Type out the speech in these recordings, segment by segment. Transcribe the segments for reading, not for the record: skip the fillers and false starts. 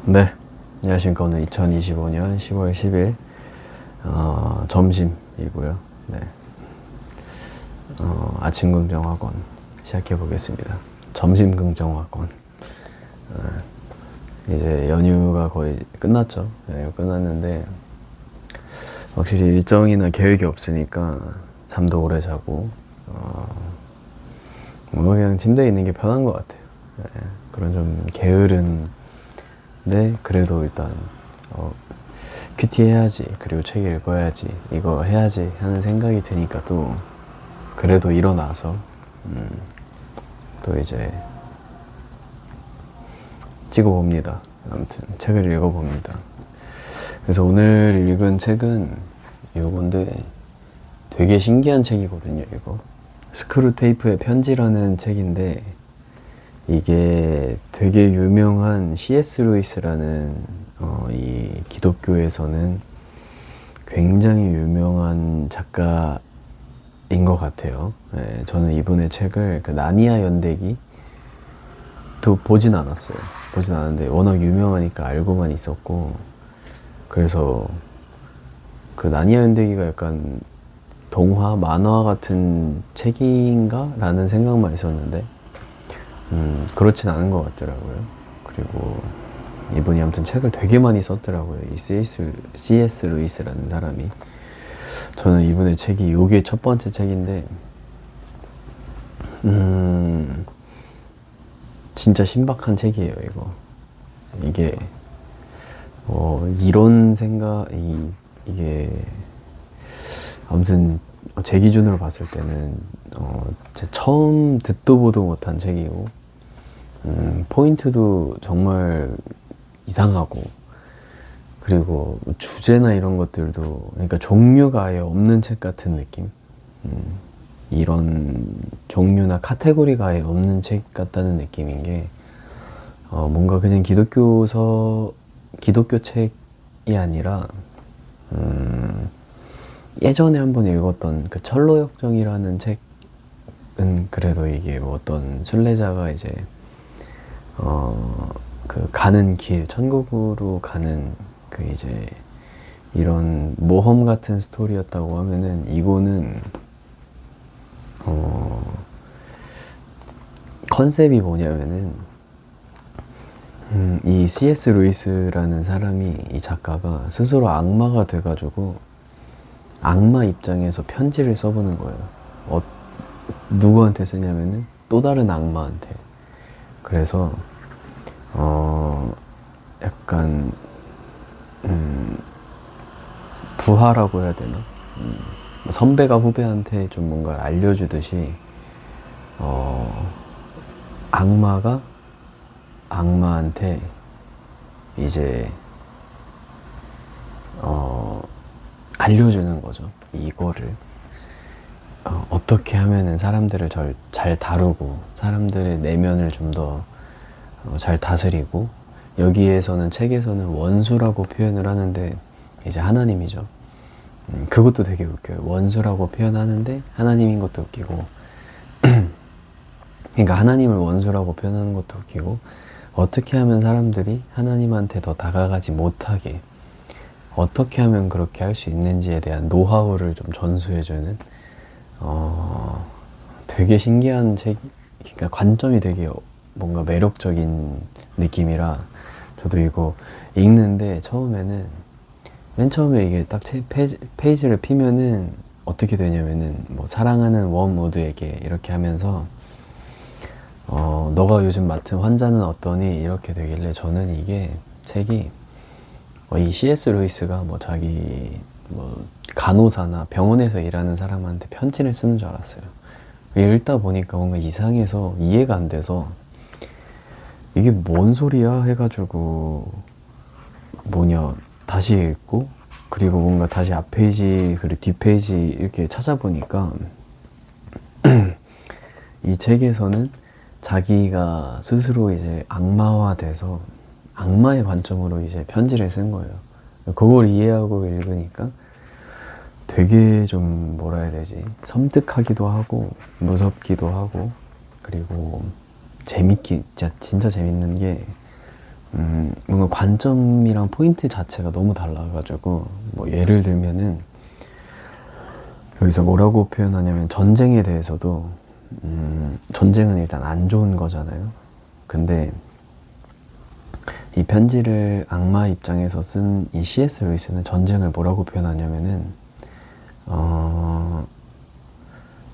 네, 안녕하십니까. 오늘 2025년 10월 10일 점심이고요. 네, 아침 긍정학원 시작해 보겠습니다. 점심 긍정학원. 이제 연휴가 거의 끝났죠. 연휴 끝났는데 확실히 일정이나 계획이 없으니까 잠도 오래 자고 뭔가 그냥 침대에 있는 게 편한 것 같아요. 네, 그런 좀 게으른 네, 그래도 일단 큐티 해야지, 그리고 책 읽어야지, 이거 해야지 하는 생각이 드니까 또 그래도 일어나서 또 이제 찍어봅니다. 아무튼 책을 읽어봅니다. 그래서 오늘 읽은 책은 이건데 되게 신기한 책이거든요. 이거 스크루테이프의 편지라는 책인데 이게 되게 유명한 C.S. 루이스라는 이 기독교에서는 굉장히 유명한 작가인 것 같아요. 네, 저는 이분의 책을 그 나니아 연대기 또 보진 않았어요. 보진 않았는데 워낙 유명하니까 알고만 있었고, 그래서 그 나니아 연대기가 약간 동화, 만화 같은 책인가? 라는 생각만 있었는데 그렇진 않은 것 같더라고요. 그리고 이분이 아무튼 책을 되게 많이 썼더라고요. 이 C.S. 루이스라는 사람이. 저는 이분의 책이 요게 첫 번째 책인데, 진짜 신박한 책이에요, 이거. 이게, 이런 이게, 아무튼, 제 기준으로 봤을 때는, 제 처음 듣도 보도 못한 책이고, 포인트도 정말 이상하고, 그리고 주제나 이런 것들도, 그러니까 종류가 아예 없는 책 같은 느낌? 이런 종류나 카테고리가 아예 없는 책 같다는 느낌인 게, 뭔가 그냥 기독교 책이 아니라, 예전에 한번 읽었던 그 철로역정이라는 책은 그래도 이게 뭐 어떤 순례자가 이제 그 가는 길, 천국으로 가는 그 이제 이런 모험 같은 스토리였다고 하면은, 이거는 컨셉이 뭐냐면은 이 C.S. 루이스라는 사람이, 이 작가가 스스로 악마가 돼가지고 악마 입장에서 편지를 써보는 거예요. 누구한테 쓰냐면은 또 다른 악마한테. 그래서 약간 부하라고 해야 되나? 선배가 후배한테 좀 뭔가를 알려주듯이 악마가 악마한테 이제 알려주는 거죠. 이거를 어떻게 하면은 사람들을 잘 다루고 사람들의 내면을 좀 더 잘 다스리고, 여기에서는 책에서는 원수라고 표현을 하는데 이제 하나님이죠. 그것도 되게 웃겨요. 원수라고 표현하는데 하나님인 것도 웃기고, 그러니까 하나님을 원수라고 표현하는 것도 웃기고, 어떻게 하면 사람들이 하나님한테 더 다가가지 못하게, 어떻게 하면 그렇게 할 수 있는지에 대한 노하우를 좀 전수해주는 되게 신기한 책. 그러니까 관점이 되게 뭔가 매력적인 느낌이라, 저도 이거 읽는데 맨 처음에 이게 딱 페이지를 피면은 어떻게 되냐면은 뭐 사랑하는 웜우드에게 이렇게 하면서 너가 요즘 맡은 환자는 어떠니? 이렇게 되길래, 저는 이게 책이 이 C.S. 루이스가 뭐 자기 뭐 간호사나 병원에서 일하는 사람한테 편지를 쓰는 줄 알았어요. 읽다 보니까 뭔가 이상해서 이해가 안 돼서 이게 뭔 소리야 해가지고 다시 읽고, 그리고 뭔가 다시 앞페이지 그리고 뒷페이지 이렇게 찾아보니까 이 책에서는 자기가 스스로 이제 악마화돼서 악마의 관점으로 이제 편지를 쓴 거예요. 그걸 이해하고 읽으니까 되게 좀 뭐라 해야 되지? 섬뜩하기도 하고 무섭기도 하고, 그리고 진짜 재밌는 게 뭔가 관점이랑 포인트 자체가 너무 달라가지고, 뭐 예를 들면은 여기서 뭐라고 표현하냐면, 전쟁에 대해서도 전쟁은 일단 안 좋은 거잖아요. 근데 이 편지를 악마 입장에서 쓴 이 C.S. 루이스는 전쟁을 뭐라고 표현하냐면은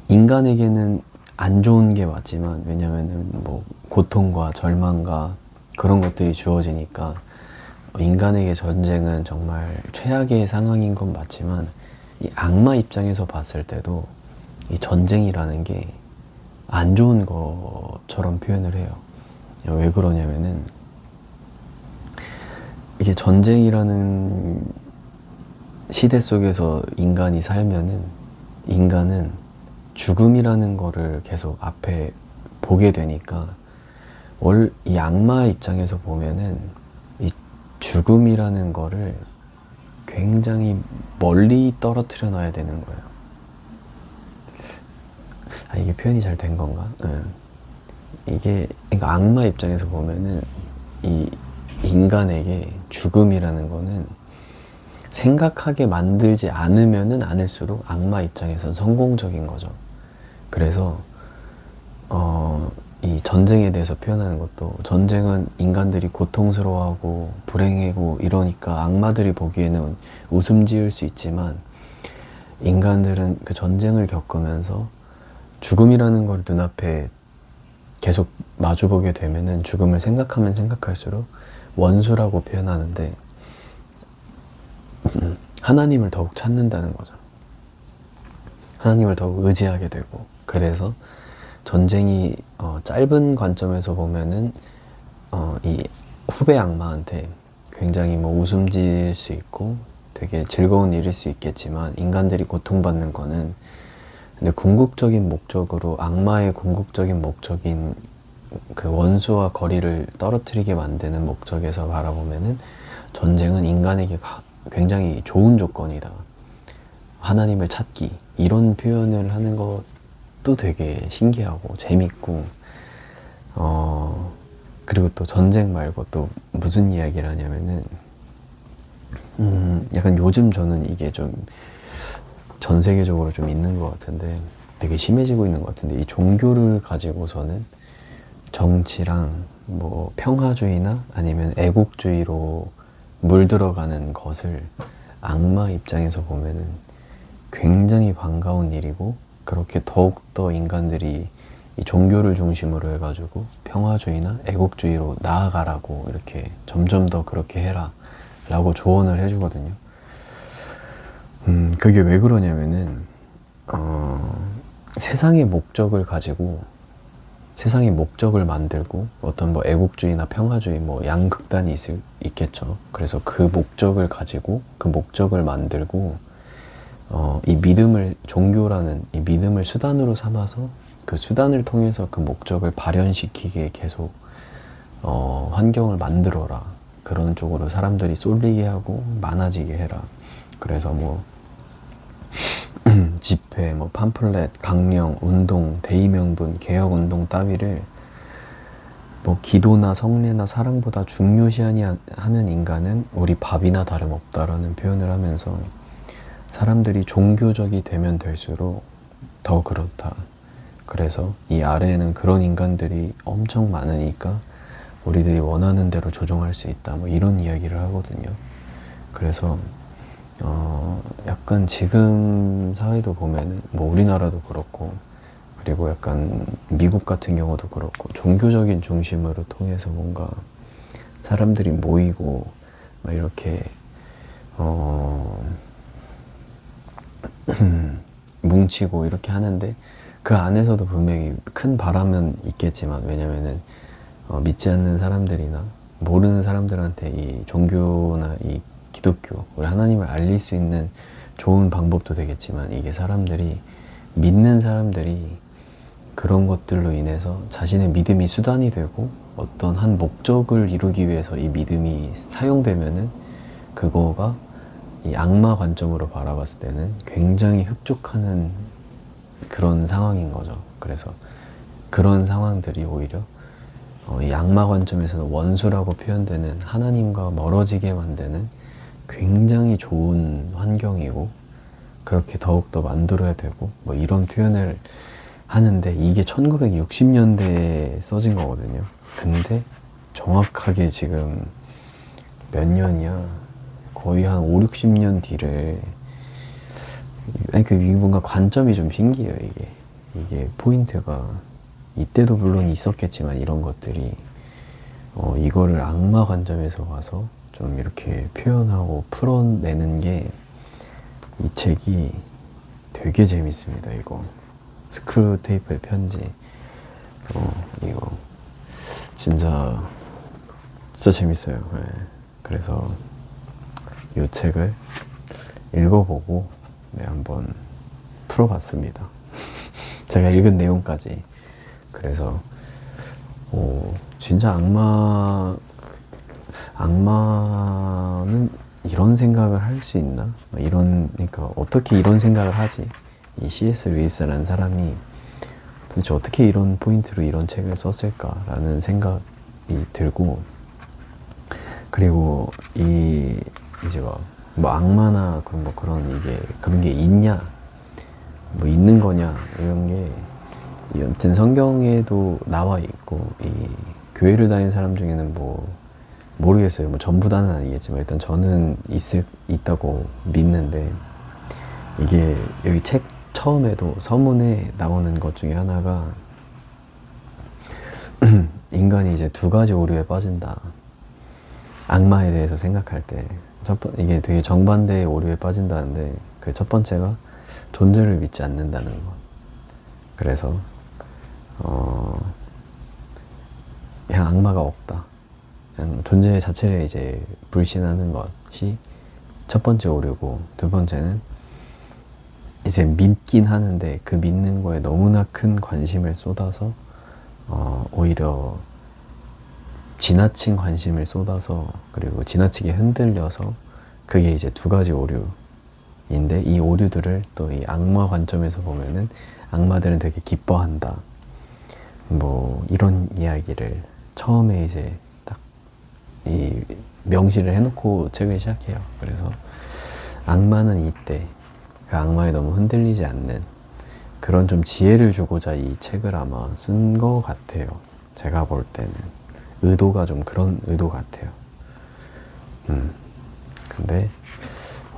인간에게는 안 좋은 게 맞지만, 왜냐면은 뭐 고통과 절망과 그런 것들이 주어지니까 인간에게 전쟁은 정말 최악의 상황인 건 맞지만, 이 악마 입장에서 봤을 때도 이 전쟁이라는 게 안 좋은 것처럼 표현을 해요. 왜 그러냐면은 이게 전쟁이라는 시대 속에서 인간이 살면은 인간은 죽음이라는 거를 계속 앞에 보게 되니까, 이 악마 입장에서 보면은 이 죽음이라는 거를 굉장히 멀리 떨어뜨려 놔야 되는 거예요. 이게 표현이 잘 된 건가? 이게, 그러니까 악마 입장에서 보면은 이 인간에게 죽음이라는 거는 생각하게 만들지 않으면은 않을수록 악마 입장에선 성공적인 거죠. 그래서 이 전쟁에 대해서 표현하는 것도, 전쟁은 인간들이 고통스러워하고 불행하고 이러니까 악마들이 보기에는 웃음 지을 수 있지만, 인간들은 그 전쟁을 겪으면서 죽음이라는 걸 눈앞에 계속 마주보게 되면은 죽음을 생각하면 생각할수록 원수라고 표현하는데, 하나님을 더욱 찾는다는 거죠. 하나님을 더욱 의지하게 되고, 그래서 전쟁이 짧은 관점에서 보면은 이 후배 악마한테 굉장히 뭐 웃음 지을 수 있고 되게 즐거운 일일 수 있겠지만, 인간들이 고통받는 거는, 근데 궁극적인 목적으로, 악마의 궁극적인 목적인 그 원수와 거리를 떨어뜨리게 만드는 목적에서 바라보면은 전쟁은 인간에게 굉장히 좋은 조건이다. 하나님을 찾기, 이런 표현을 하는 것도 되게 신기하고 재밌고, 그리고 또 전쟁 말고 또 무슨 이야기를 하냐면은, 약간 요즘 저는 이게 좀 전 세계적으로 좀 있는 것 같은데, 되게 심해지고 있는 것 같은데, 이 종교를 가지고서는 정치랑 뭐 평화주의나 아니면 애국주의로 물들어가는 것을 악마 입장에서 보면은 굉장히 반가운 일이고, 그렇게 더욱더 인간들이 이 종교를 중심으로 해가지고 평화주의나 애국주의로 나아가라고, 이렇게 점점 더 그렇게 해라 라고 조언을 해주거든요. 그게 왜 그러냐면은 세상의 목적을 가지고 세상의 목적을 만들고, 어떤 뭐 애국주의나 평화주의 뭐 양극단이 있겠죠. 그래서 그 목적을 가지고 그 목적을 만들고, 이 믿음을, 종교라는 이 믿음을 수단으로 삼아서 그 수단을 통해서 그 목적을 발현시키게 계속 환경을 만들어라. 그런 쪽으로 사람들이 쏠리게 하고 많아지게 해라. 그래서 뭐 집회, 뭐 팜플렛, 강령, 운동, 대의명분, 개혁운동 따위를 뭐 기도나 성례나 사랑보다 중요시하는 인간은 우리 밥이나 다름없다라는 표현을 하면서, 사람들이 종교적이 되면 될수록 더 그렇다. 그래서 이 아래에는 그런 인간들이 엄청 많으니까 우리들이 원하는 대로 조종할 수 있다. 뭐 이런 이야기를 하거든요. 그래서 약간 지금 사회도 보면은 뭐 우리나라도 그렇고, 그리고 약간 미국 같은 경우도 그렇고, 종교적인 중심으로 통해서 뭔가 사람들이 모이고 막 이렇게 뭉치고 이렇게 하는데, 그 안에서도 분명히 큰 바람은 있겠지만, 왜냐면은 믿지 않는 사람들이나 모르는 사람들한테 이 종교나 이 기독교, 우리 하나님을 알릴 수 있는 좋은 방법도 되겠지만, 이게 믿는 사람들이 그런 것들로 인해서 자신의 믿음이 수단이 되고 어떤 한 목적을 이루기 위해서 이 믿음이 사용되면은, 그거가 이 악마 관점으로 바라봤을 때는 굉장히 흡족하는 그런 상황인 거죠. 그래서 그런 상황들이 오히려 이 악마 관점에서는 원수라고 표현되는 하나님과 멀어지게 만드는 굉장히 좋은 환경이고, 그렇게 더욱더 만들어야 되고, 뭐 이런 표현을 하는데, 이게 1960년대에 써진 거거든요. 근데 정확하게 지금 몇 년이야? 거의 한 5, 60년 뒤를, 아니, 뭔가 관점이 좀 신기해요, 이게 포인트가. 이때도 물론 있었겠지만 이런 것들이 이거를 악마 관점에서 봐서 좀 이렇게 표현하고 풀어내는 게 이 책이 되게 재밌습니다. 이거 스크루테이프의 편지, 이거 진짜 재밌어요. 네. 그래서 이 책을 읽어보고 한번 풀어봤습니다. 제가 읽은 내용까지. 그래서 진짜 악마는 이런 생각을 할 수 있나? 그러니까 어떻게 이런 생각을 하지? 이 C.S. 루이스라는 사람이 도대체 어떻게 이런 포인트로 이런 책을 썼을까라는 생각이 들고, 그리고 이제 뭐 악마나 그런 게 있냐? 뭐 있는 거냐? 이런 게 아무튼 성경에도 나와 있고, 이 교회를 다니는 사람 중에는 뭐 모르겠어요. 뭐 전부 다는 아니겠지만 일단 저는 있다고 믿는데, 이게 여기 책 처음에도 서문에 나오는 것 중에 하나가 인간이 이제 두 가지 오류에 빠진다. 악마에 대해서 생각할 때 이게 되게 정반대의 오류에 빠진다는데, 그 첫 번째가 존재를 믿지 않는다는 것. 그래서 그냥 악마가 없다. 그냥 존재 자체를 이제 불신하는 것이 첫 번째 오류고, 두 번째는 이제 믿긴 하는데 그 믿는 거에 너무나 큰 관심을 쏟아서 오히려 지나친 관심을 쏟아서, 그리고 지나치게 흔들려서, 그게 이제 두 가지 오류인데, 이 오류들을 또 이 악마 관점에서 보면은 악마들은 되게 기뻐한다. 뭐 이런 이야기를 처음에 이제 딱 이 명시를 해놓고 책을 시작해요. 그래서 악마는 이때 그 악마에 너무 흔들리지 않는 그런 좀 지혜를 주고자 이 책을 아마 쓴 것 같아요. 제가 볼 때는 의도가 좀 그런 의도 같아요. 근데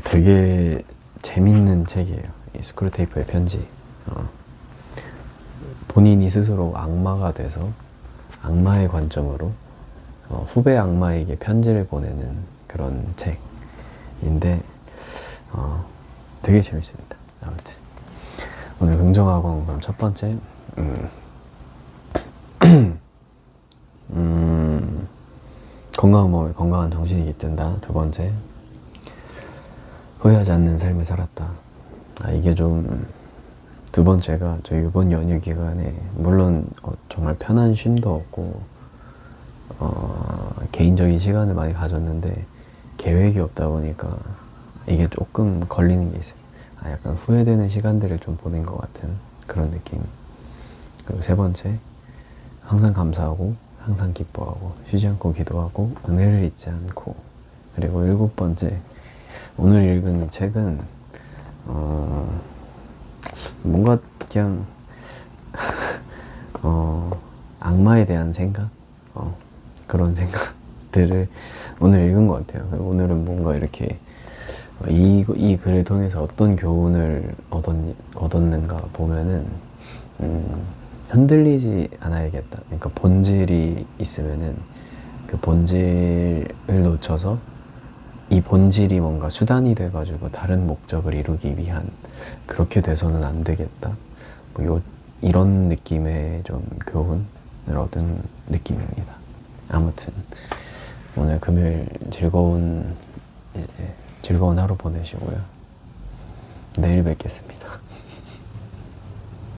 되게 재밌는 책이에요. 이 스크루테이프의 편지. 본인이 스스로 악마가 돼서 악마의 관점으로 후배 악마에게 편지를 보내는 그런 책인데 되게 재밌습니다. 아무튼 오늘 긍정학원 그럼 첫 번째 건강한 몸에 건강한 정신이 깃든다. 두 번째, 후회하지 않는 삶을 살았다. 이게 좀 두 번째가 저 이번 연휴 기간에 물론 정말 편한 쉼도 없고 개인적인 시간을 많이 가졌는데 계획이 없다 보니까 이게 조금 걸리는 게 있어요. 약간 후회되는 시간들을 좀 보낸 것 같은 그런 느낌. 그리고 세 번째, 항상 감사하고 항상 기뻐하고 쉬지 않고 기도하고 은혜를 잊지 않고. 그리고 일곱 번째, 오늘 읽은 이 책은 뭔가 그냥 악마에 대한 생각, 그런 생각들을 오늘 읽은 것 같아요. 오늘은 뭔가 이렇게 이 글을 통해서 어떤 교훈을 얻었는가 보면은 흔들리지 않아야겠다. 그러니까 본질이 있으면은 그 본질을 놓쳐서 이 본질이 뭔가 수단이 돼가지고 다른 목적을 이루기 위한, 그렇게 돼서는 안 되겠다. 이런 느낌의 좀 교훈을 얻은 느낌입니다. 아무튼 오늘 금요일 즐거운 하루 보내시고요. 내일 뵙겠습니다.